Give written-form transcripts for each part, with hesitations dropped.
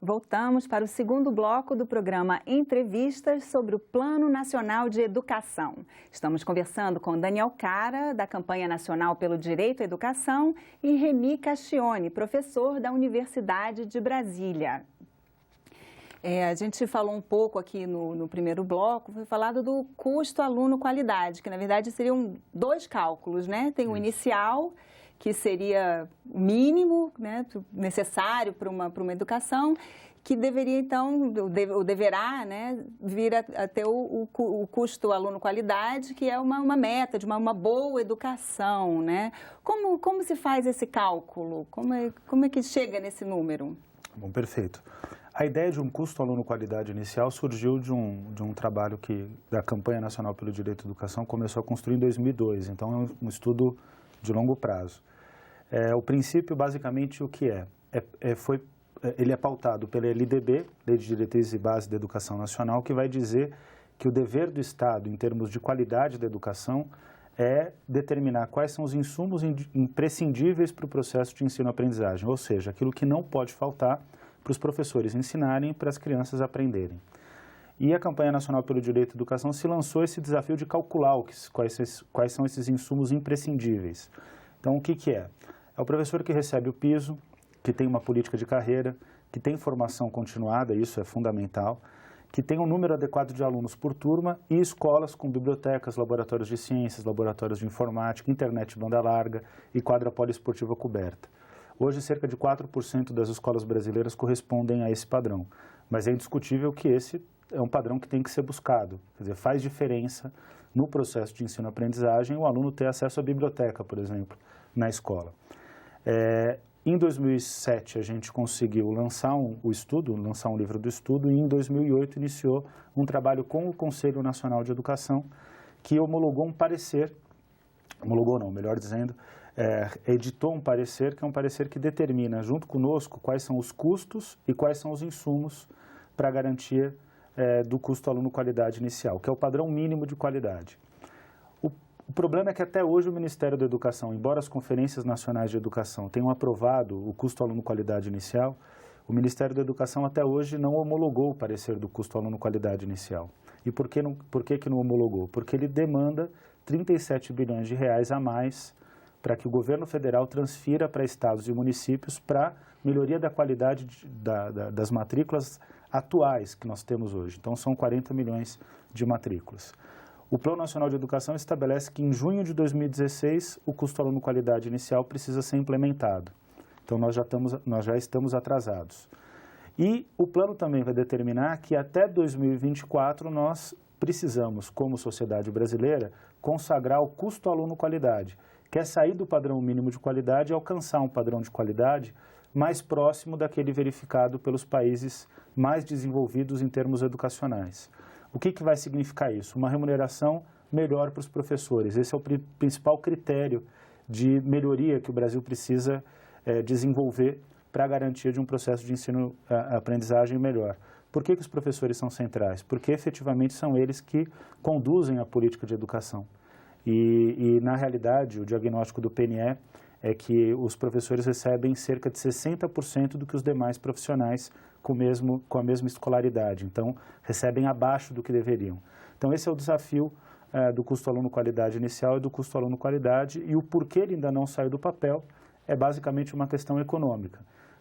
Voltamos para o segundo bloco do programa Entrevistas sobre o Plano Nacional de Educação. Estamos conversando com Daniel Cara, da Campanha Nacional pelo Direito à Educação, e Remy Cascione, professor da Universidade de Brasília. A gente falou um pouco aqui no primeiro bloco, foi falado do custo aluno-qualidade, que na verdade seriam dois cálculos, né? Tem o inicial, que seria o mínimo, né, necessário para uma educação, que deveria, então, ou deverá, né, vir a ter o custo aluno-qualidade, que é uma meta de uma boa educação, né? Como se faz esse cálculo? Como é que chega nesse número? Bom, perfeito. A ideia de um custo aluno-qualidade inicial surgiu de um trabalho que a Campanha Nacional pelo Direito à Educação começou a construir em 2002, então é um estudo de longo prazo. O princípio, basicamente, o que ele é pautado pela LDB, Lei de Diretrizes e Bases da Educação Nacional, que vai dizer que o dever do Estado, em termos de qualidade da educação, é determinar quais são os insumos imprescindíveis para o processo de ensino-aprendizagem, ou seja, aquilo que não pode faltar para os professores ensinarem e para as crianças aprenderem. E a Campanha Nacional pelo Direito à Educação se lançou esse desafio de calcular quais são esses insumos imprescindíveis. Então, o que é? É o professor que recebe o piso, que tem uma política de carreira, que tem formação continuada, isso é fundamental, que tem um número adequado de alunos por turma e escolas com bibliotecas, laboratórios de ciências, laboratórios de informática, internet banda larga e quadra poliesportiva coberta. Hoje, cerca de 4% das escolas brasileiras correspondem a esse padrão, mas é indiscutível que esse é um padrão que tem que ser buscado. Quer dizer, faz diferença no processo de ensino-aprendizagem o aluno ter acesso à biblioteca, por exemplo, na escola. Em 2007, a gente conseguiu lançar um livro do estudo, e em 2008 iniciou um trabalho com o Conselho Nacional de Educação, que homologou um parecer, editou um parecer, que é um parecer que determina, junto conosco, quais são os custos e quais são os insumos para a garantia do custo aluno-qualidade inicial, que é o padrão mínimo de qualidade. O problema é que até hoje o Ministério da Educação, embora as conferências nacionais de educação tenham aprovado o custo aluno-qualidade inicial, o Ministério da Educação até hoje não homologou o parecer do custo aluno-qualidade inicial. E por que não homologou? Porque ele demanda 37 bilhões de reais a mais para que o governo federal transfira para estados e municípios para melhoria da qualidade das matrículas atuais que nós temos hoje. Então, são 40 milhões de matrículas. O Plano Nacional de Educação estabelece que em junho de 2016 o custo aluno-qualidade inicial precisa ser implementado. Então, nós já estamos atrasados. E o plano também vai determinar que até 2024 nós precisamos, como sociedade brasileira, consagrar o custo aluno-qualidade, que é sair do padrão mínimo de qualidade e alcançar um padrão de qualidade mais próximo daquele verificado pelos países mais desenvolvidos em termos educacionais. O que vai significar isso? Uma remuneração melhor para os professores. Esse é o principal critério de melhoria que o Brasil precisa desenvolver para a garantia de um processo de ensino-aprendizagem melhor. Por que os professores são centrais? Porque efetivamente são eles que conduzem a política de educação. E na realidade, o diagnóstico do PNE é que os professores recebem cerca de 60% do que os demais profissionais com a mesma escolaridade. Então, recebem abaixo do que deveriam. Então, esse é o desafio do custo aluno-qualidade inicial e do custo aluno-qualidade, e o porquê ele ainda não saiu do papel é basicamente uma questão econômica.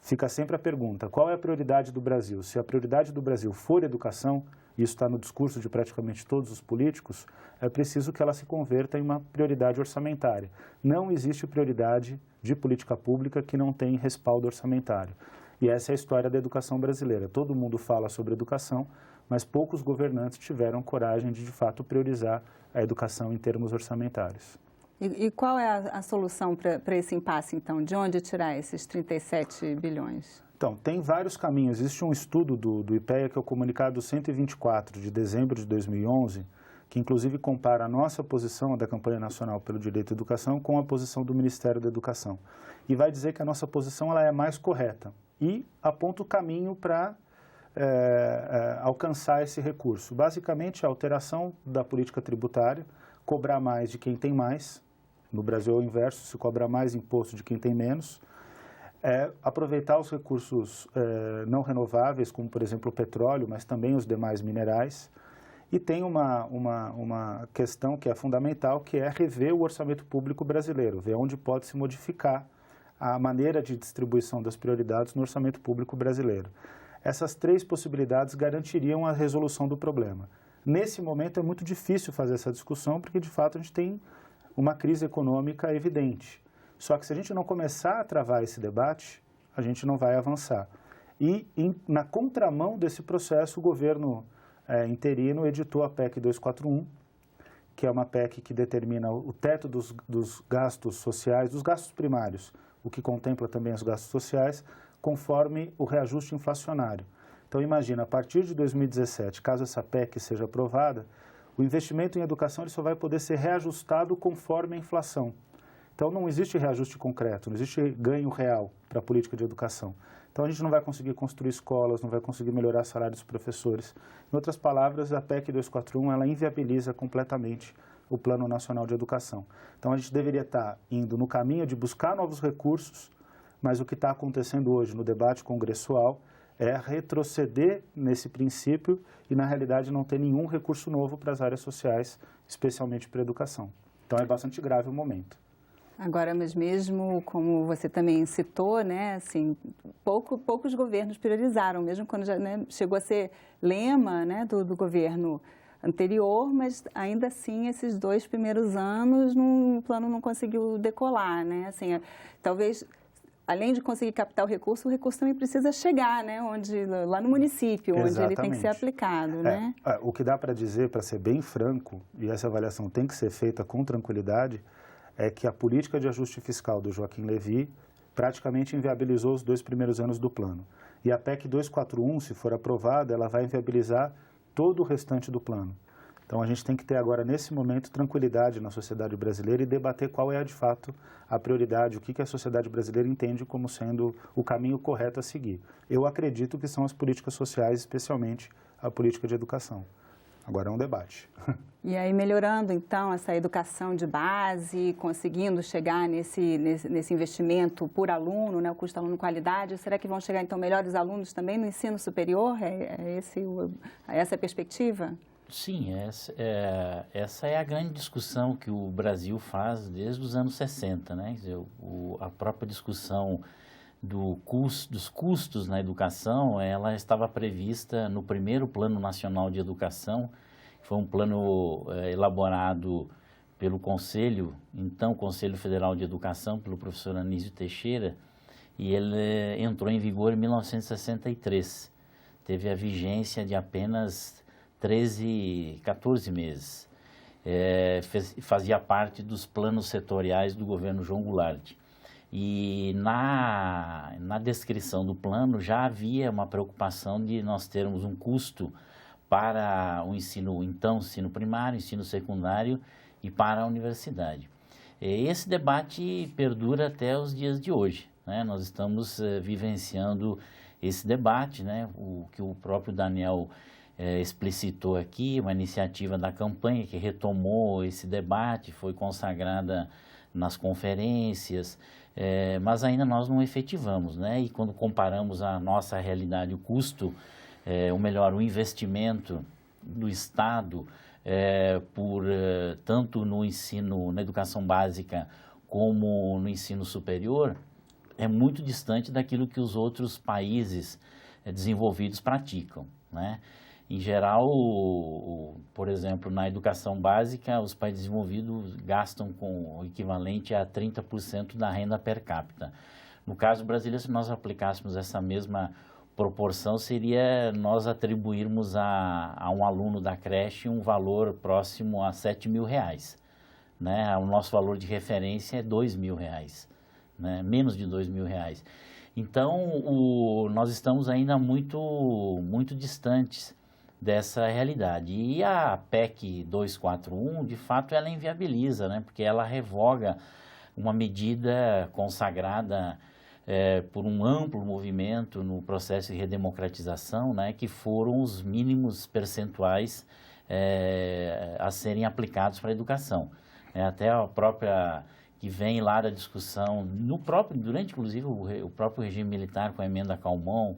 Fica sempre a pergunta, qual é a prioridade do Brasil? Se a prioridade do Brasil for educação, isso está no discurso de praticamente todos os políticos, é preciso que ela se converta em uma prioridade orçamentária. Não existe prioridade de política pública que não tem respaldo orçamentário. E essa é a história da educação brasileira. Todo mundo fala sobre educação, mas poucos governantes tiveram coragem de fato, priorizar a educação em termos orçamentários. E qual é a solução para esse impasse, então? De onde tirar esses 37 bilhões? Então, tem vários caminhos. Existe um estudo do IPEA, que é o comunicado 124, de dezembro de 2011, que inclusive compara a nossa posição, a da Campanha Nacional pelo Direito à Educação, com a posição do Ministério da Educação. E vai dizer que a nossa posição ela é mais correta e aponta o caminho para alcançar esse recurso. Basicamente, a alteração da política tributária, cobrar mais de quem tem mais. No Brasil é o inverso, se cobra mais imposto de quem tem menos. é aproveitar os recursos não renováveis, como, por exemplo, o petróleo, mas também os demais minerais. E tem uma questão que é fundamental, que é rever o orçamento público brasileiro, ver onde pode se modificar a maneira de distribuição das prioridades no orçamento público brasileiro. Essas 3 possibilidades garantiriam a resolução do problema. Nesse momento é muito difícil fazer essa discussão, porque de fato a gente tem uma crise econômica evidente. Só que se a gente não começar a travar esse debate, a gente não vai avançar. E na contramão desse processo, o governo interino editou a PEC 241, que é uma PEC que determina o teto dos gastos sociais, dos gastos primários, o que contempla também os gastos sociais, conforme o reajuste inflacionário. Então, imagina, a partir de 2017, caso essa PEC seja aprovada, o investimento em educação ele só vai poder ser reajustado conforme a inflação. Então, não existe reajuste concreto, não existe ganho real para a política de educação. Então, a gente não vai conseguir construir escolas, não vai conseguir melhorar o salário dos professores. Em outras palavras, a PEC 241, ela inviabiliza completamente o Plano Nacional de Educação. Então, a gente deveria estar indo no caminho de buscar novos recursos, mas o que está acontecendo hoje no debate congressual é retroceder nesse princípio e, na realidade, não ter nenhum recurso novo para as áreas sociais, especialmente para a educação. Então, é bastante grave o momento. Agora, mas mesmo como você também citou, né, assim, poucos governos priorizaram, mesmo quando já, né, chegou a ser lema, né, do governo anterior, mas ainda assim esses 2 primeiros anos o plano não conseguiu decolar, né, assim, talvez além de conseguir captar o recurso também precisa chegar, né, lá no município, onde ele tem que ser aplicado, né? O que dá para dizer, para ser bem franco, e essa avaliação tem que ser feita com tranquilidade, é que a política de ajuste fiscal do Joaquim Levy praticamente inviabilizou os 2 primeiros anos do plano. E a PEC 241, se for aprovada, ela vai inviabilizar todo o restante do plano. Então, a gente tem que ter agora, nesse momento, tranquilidade na sociedade brasileira e debater qual é, de fato, a prioridade, o que a sociedade brasileira entende como sendo o caminho correto a seguir. Eu acredito que são as políticas sociais, especialmente a política de educação. Agora é um debate. E aí, melhorando, então, essa educação de base, conseguindo chegar nesse investimento por aluno, né, o custo aluno qualidade, será que vão chegar, então, melhores alunos também no ensino superior? Essa a perspectiva? Sim, essa é a grande discussão que o Brasil faz desde os anos 60, né? Quer dizer, a própria discussão dos custos na educação, ela estava prevista no primeiro Plano Nacional de Educação, que foi um plano elaborado pelo Conselho Federal de Educação, pelo professor Anísio Teixeira, e ele entrou em vigor em 1963. Teve a vigência de apenas 14 meses. Fazia parte dos planos setoriais do governo João Goulart. E na descrição do plano já havia uma preocupação de nós termos um custo para o ensino primário, ensino secundário e para a universidade. Esse debate perdura até os dias de hoje, né? Nós estamos vivenciando esse debate, né? O que o próprio Daniel explicitou aqui, uma iniciativa da campanha que retomou esse debate, foi consagrada nas conferências, mas ainda nós não efetivamos, né? E quando comparamos a nossa realidade, o custo, o investimento do Estado, tanto na educação básica como no ensino superior, é muito distante daquilo que os outros países desenvolvidos praticam, né? Em geral, por exemplo, na educação básica, os países desenvolvidos gastam com o equivalente a 30% da renda per capita. No caso brasileiro, se nós aplicássemos essa mesma proporção, seria nós atribuirmos a um aluno da creche um valor próximo a R$7.000, né? O nosso valor de referência é R$2.000, né? Menos de R$2.000. Então, nós estamos ainda muito distantes dessa realidade. E a PEC 241, de fato, ela inviabiliza, né? Porque ela revoga uma medida consagrada por um amplo movimento no processo de redemocratização, né? Que foram os mínimos percentuais a serem aplicados para a educação. Até a própria que vem lá da discussão, durante inclusive o próprio regime militar com a emenda Calmon,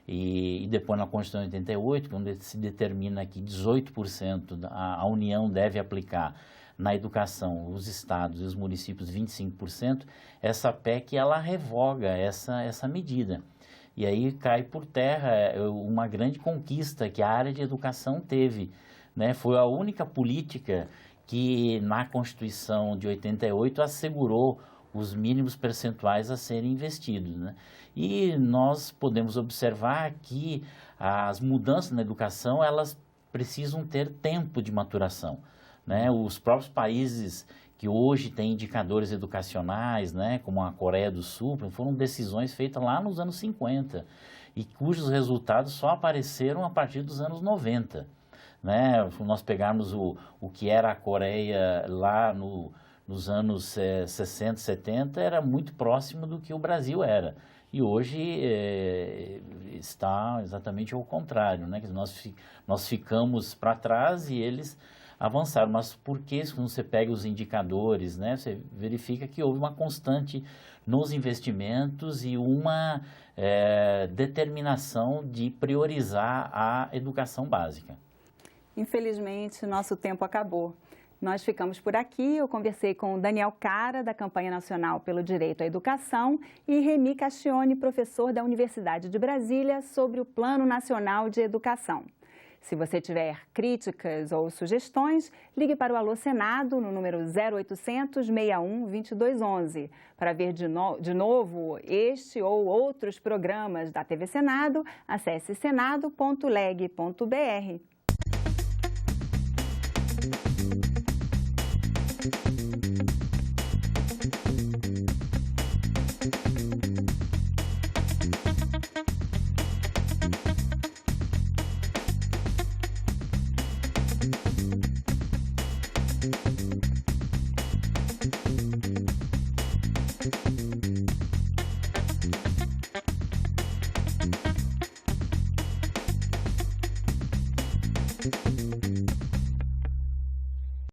e depois na Constituição de 88, onde se determina que 18% a União deve aplicar na educação, os estados e os municípios 25%, essa PEC ela revoga essa medida. E aí cai por terra uma grande conquista que a área de educação teve, né? Foi a única política que na Constituição de 88 assegurou os mínimos percentuais a serem investidos, né? E nós podemos observar que as mudanças na educação, elas precisam ter tempo de maturação, né? Os próprios países que hoje têm indicadores educacionais, né, como a Coreia do Sul, foram decisões feitas lá nos anos 50 e cujos resultados só apareceram a partir dos anos 90. Né? Se nós pegarmos o que era a Coreia lá nos anos 60, 70, era muito próximo do que o Brasil era. E hoje está exatamente ao contrário, né? Nós ficamos para trás e eles avançaram. Mas por que, quando você pega os indicadores, né, você verifica que houve uma constante nos investimentos e uma determinação de priorizar a educação básica. Infelizmente, nosso tempo acabou. Nós ficamos por aqui. Eu conversei com o Daniel Cara, da Campanha Nacional pelo Direito à Educação, e Remy Cascione, professor da Universidade de Brasília, sobre o Plano Nacional de Educação. Se você tiver críticas ou sugestões, ligue para o Alô Senado no número 0800 61 2211. Para ver de novo este ou outros programas da TV Senado, acesse senado.leg.br.